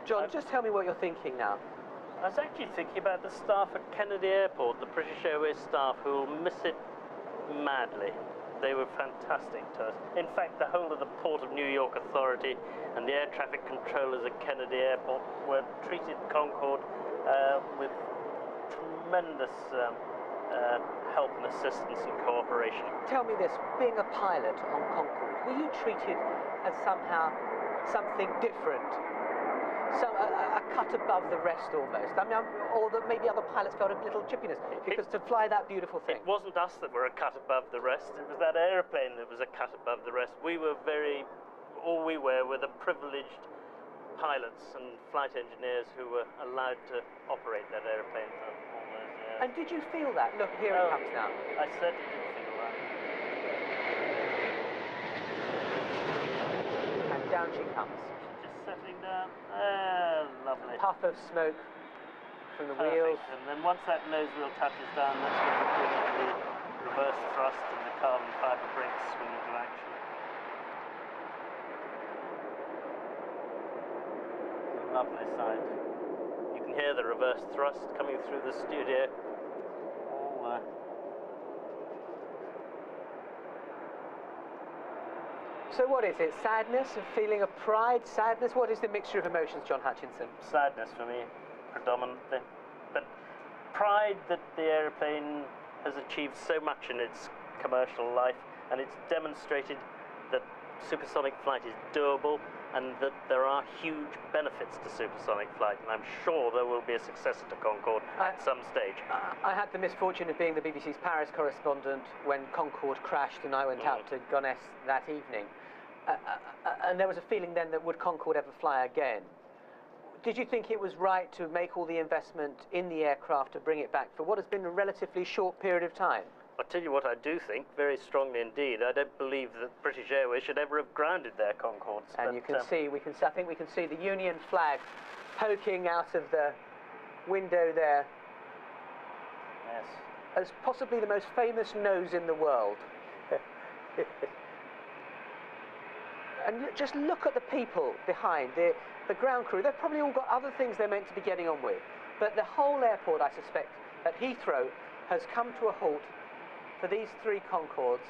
John, just tell me what you're thinking now. I was actually thinking about the staff at Kennedy Airport, the British Airways staff, who will miss it madly. They were fantastic to us. In fact, the whole of the Port of New York Authority and the air traffic controllers at Kennedy Airport were treated Concorde with tremendous help and assistance and cooperation. Tell me this, being a pilot on Concorde, were you treated as somehow something different? A cut above the rest almost. I mean, or that maybe other pilots felt a little chippiness because to fly that beautiful thing. It wasn't us that were a cut above the rest. It was that aeroplane that was a cut above the rest. All we were the privileged pilots and flight engineers who were allowed to operate that aeroplane for all those years. And did you feel that? Look, here it comes now. I certainly did feel that. And down she comes. Settling down. Lovely. Puff of smoke from the wheels. And then once that nose wheel touches down, that's when we bring in the reverse thrust and the carbon fibre brakes swing into action. Lovely sight. You can hear the reverse thrust coming through the studio. All So what is it? Sadness, a feeling of pride, sadness? What is the mixture of emotions, John Hutchinson? Sadness for me, predominantly. But pride that the aeroplane has achieved so much in its commercial life, and it's demonstrated that supersonic flight is doable and that there are huge benefits to supersonic flight, and I'm sure there will be a successor to Concorde at some stage. I had the misfortune of being the BBC's Paris correspondent when Concorde crashed and I went out to Gonesse that evening. And there was a feeling then that would Concorde ever fly again? Did you think it was right to make all the investment in the aircraft to bring it back for what has been a relatively short period of time? I'll tell you what I do think, very strongly indeed. I don't believe that British Airways should ever have grounded their Concordes. And you can see, I think we can see the Union flag poking out of the window there. Yes. As possibly the most famous nose in the world. And just look at the people behind, the ground crew. They've probably all got other things they're meant to be getting on with. But the whole airport, I suspect, at Heathrow has come to a halt for these three Concordes